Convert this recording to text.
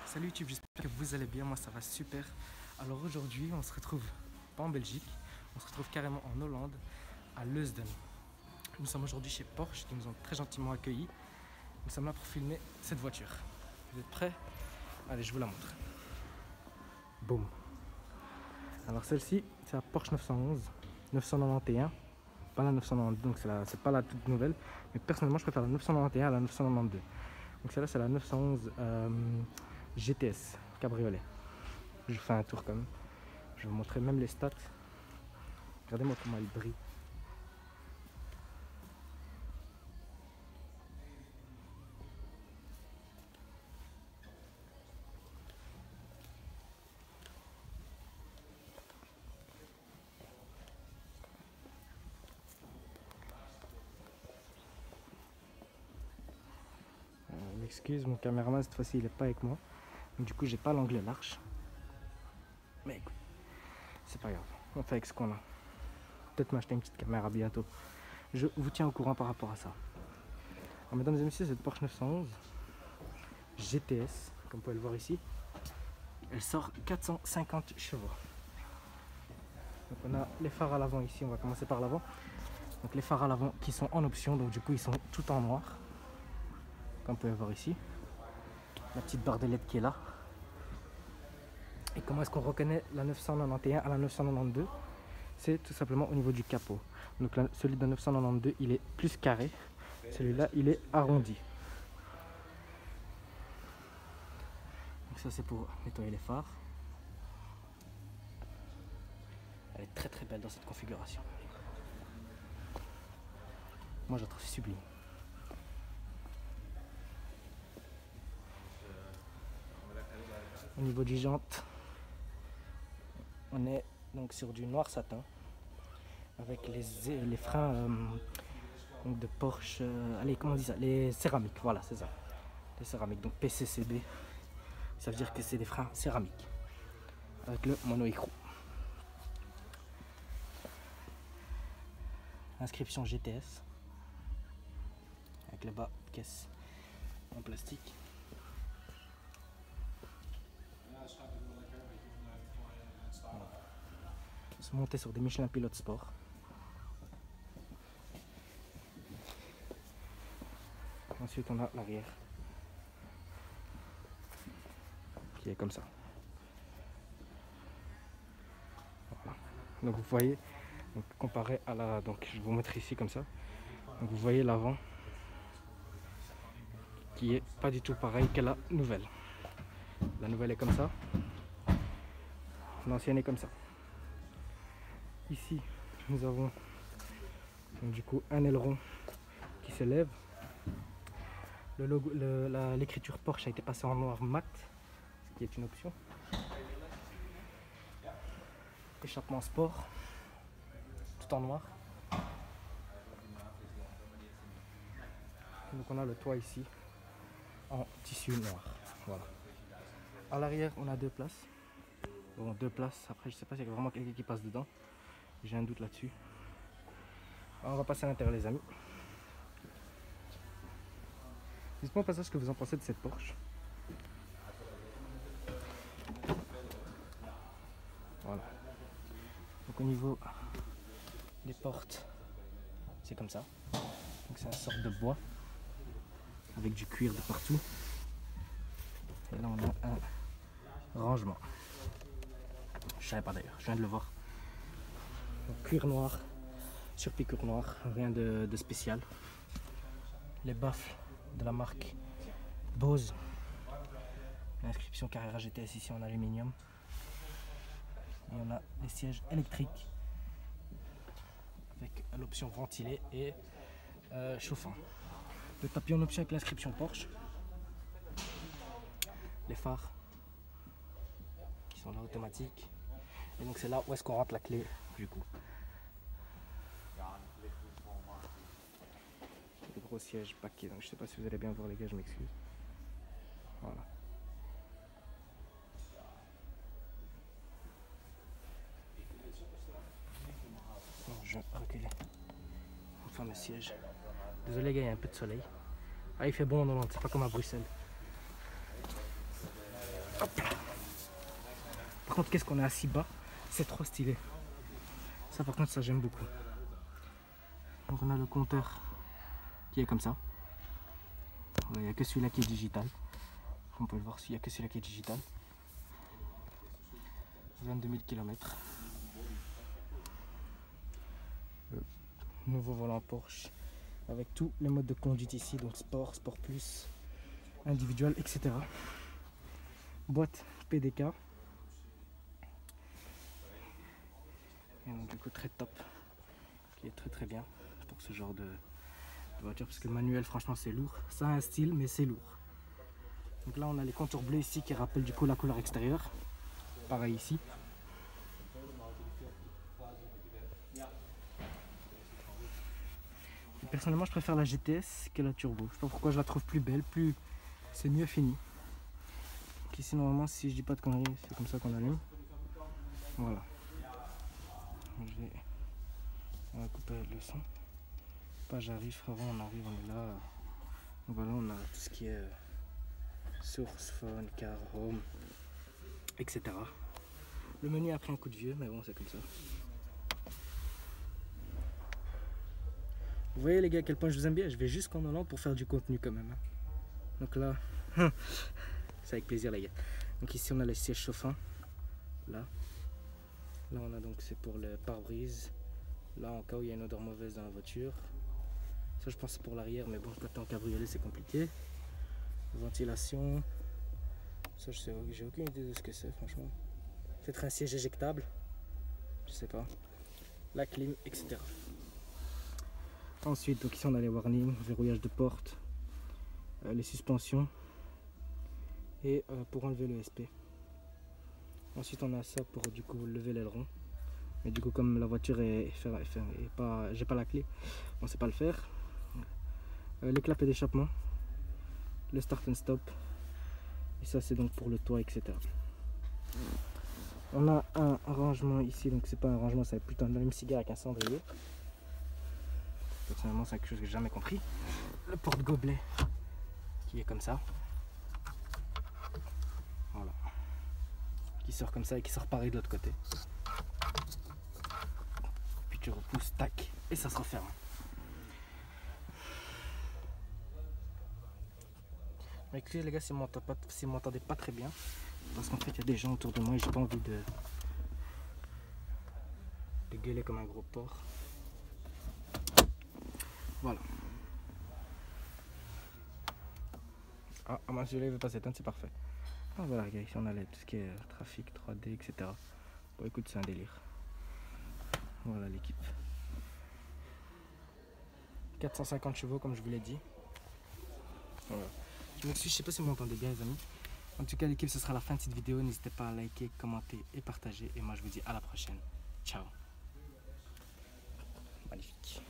Salut YouTube, j'espère que vous allez bien, moi ça va super. Alors aujourd'hui on se retrouve pas en Belgique, on se retrouve carrément en Hollande, à Leusden. Nous sommes aujourd'hui chez Porsche qui nous ont très gentiment accueillis. Nous sommes là pour filmer cette voiture. Vous êtes prêts? Allez, je vous la montre. Boum. Alors celle-ci c'est la Porsche 911, 991, pas la 992, donc c'est pas la toute nouvelle. Mais personnellement je préfère la 991 à la 992. Donc celle-là c'est la 911 GTS cabriolet. Je fais un tour quand même. Je vais vous montrer même les stats. Regardez-moi comment elle brille. M'excuse, mon caméraman cette fois-ci il est pas avec moi. Donc du coup j'ai pas l'angle large. Mais écoute, c'est pas grave. On fait avec ce qu'on a. Peut-être m'acheter une petite caméra bientôt. Je vous tiens au courant par rapport à ça. Alors, mesdames et messieurs, cette Porsche 911 GTS, comme vous pouvez le voir ici, elle sort 450 chevaux. Donc on a les phares à l'avant ici, on va commencer par l'avant. Donc les phares à l'avant qui sont en option, donc du coup ils sont tout en noir. Comme vous pouvez voir ici. La petite barre de LED qui est là. Et comment est-ce qu'on reconnaît la 991 à la 992? C'est tout simplement au niveau du capot. Donc là, celui de 992 il est plus carré, celui-là il est arrondi. Donc ça c'est pour nettoyer les phares. Elle est très très belle dans cette configuration. Moi je la trouve sublime. Au niveau du jante, on est donc sur du noir satin avec les freins de Porsche, allez comment on dit ça, les céramiques, voilà c'est ça, les céramiques, donc PCCB, ça veut dire que c'est des freins céramiques avec le mono-écrou. Inscription GTS avec le bas caisse en plastique. Se monter sur des Michelin Pilote Sport. Ensuite on a l'arrière qui est comme ça. Voilà. Donc vous voyez, donc, comparé à la, donc je vais vous mettre ici comme ça. Donc vous voyez l'avant qui est pas du tout pareil que la nouvelle. La nouvelle est comme ça, l'ancienne est comme ça. Ici nous avons donc, du coup un aileron qui se lève. Le logo, l'écriture Porsche a été passée en noir mat, ce qui est une option. Échappement sport, tout en noir. Donc on a le toit ici en tissu noir. Voilà. À l'arrière on a deux places. Bon, deux places. Après je sais pas s'il y a vraiment quelqu'un qui passe dedans. J'ai un doute là-dessus. On va passer à l'intérieur les amis. Dites-moi au passage ce que vous en pensez de cette Porsche. Voilà. Donc au niveau des portes, c'est comme ça. Donc c'est une sorte de bois avec du cuir de partout. Et là on a un rangement. Je savais pas d'ailleurs, je viens de le voir. Donc, cuir noir, sur piqûre noire, rien de spécial. Les baffles de la marque Bose. L'inscription Carrera GTS ici en aluminium. Et on a les sièges électriques avec l'option ventilée et chauffant. Le tapis en option avec l'inscription Porsche. Les phares qui sont là automatiques. Et donc c'est là où est-ce qu'on rentre la clé du coup. Les gros sièges paquets, donc je sais pas si vous allez bien voir les gars, je m'excuse. Voilà. Bon, je vais reculer. Le fameux siège. Désolé les gars, il y a un peu de soleil. Ah il fait bon en Hollande, c'est pas comme à Bruxelles. contre, qu'est-ce qu'on est assis bas? C'est trop stylé. Ça, par contre, ça j'aime beaucoup. Donc, on a le compteur qui est comme ça. Il n'y a que celui-là qui est digital. On peut le voir, il n'y a que celui-là qui est digital. 22 000 km. Le nouveau volant Porsche avec tous les modes de conduite ici, donc sport, sport plus, individuel, etc. Boîte PDK. Et donc du coup très top, qui est très bien pour ce genre de voiture, parce que manuel franchement c'est lourd. Ça a un style mais c'est lourd. Donc là on a les contours bleus ici qui rappellent du coup la couleur extérieure. Pareil ici. Et personnellement je préfère la GTS que la turbo. Je sais pas pourquoi, je la trouve plus belle, plus c'est mieux fini. Donc ici normalement si je dis pas de conneries c'est comme ça qu'on allume. Voilà. On va couper le son. Pas j'arrive frérot, on arrive, on est là. Donc voilà, on a tout ce qui est source, phone, car, home, etc. Le menu a pris un coup de vieux, mais bon c'est comme ça. Vous voyez les gars à quel point je vous aime bien, je vais jusqu'en Hollande pour faire du contenu quand même. Donc là, c'est avec plaisir les gars. Donc ici on a le siège chauffant, là. Là on a donc c'est pour le pare-brise. Là en cas où il y a une odeur mauvaise dans la voiture. Ça je pense c'est pour l'arrière, mais bon quand t'es en cabriolet c'est compliqué. Ventilation. Ça j'ai aucune idée de ce que c'est franchement. Peut-être un siège éjectable. Je sais pas. La clim, etc. Ensuite donc ici on a les warnings, verrouillage de porte, les suspensions et pour enlever le SP. Ensuite on a ça pour du coup lever l'aileron. Mais du coup comme la voiture est pas, j'ai pas la clé, on sait pas le faire. Les clapets d'échappement, le start and stop, et ça c'est donc pour le toit, etc. On a un rangement ici, donc c'est pas un rangement, c'est plutôt un allume-cigare avec un cendrier. Personnellement c'est quelque chose que j'ai jamais compris. Le porte-gobelet qui est comme ça. Voilà. Qui sort comme ça et qui sort pareil de l'autre côté. Puis tu repousses, tac, et ça se referme. Mais écoutez les gars, si vous m'entendez pas très bien, parce qu'en fait il y a des gens autour de moi et j'ai pas envie de gueuler comme un gros porc. Voilà. Ah, moi celui-là il veut pas s'éteindre, c'est parfait. Ah voilà les gars, ici on a tout ce qui est trafic, 3D, etc. Bon écoute, c'est un délire. Voilà l'équipe. 450 chevaux comme je vous l'ai dit. Voilà. Je m'excuse, je sais pas si vous m'entendez bien les amis. En tout cas l'équipe, ce sera la fin de cette vidéo. N'hésitez pas à liker, commenter et partager. Et moi je vous dis à la prochaine. Ciao. Magnifique.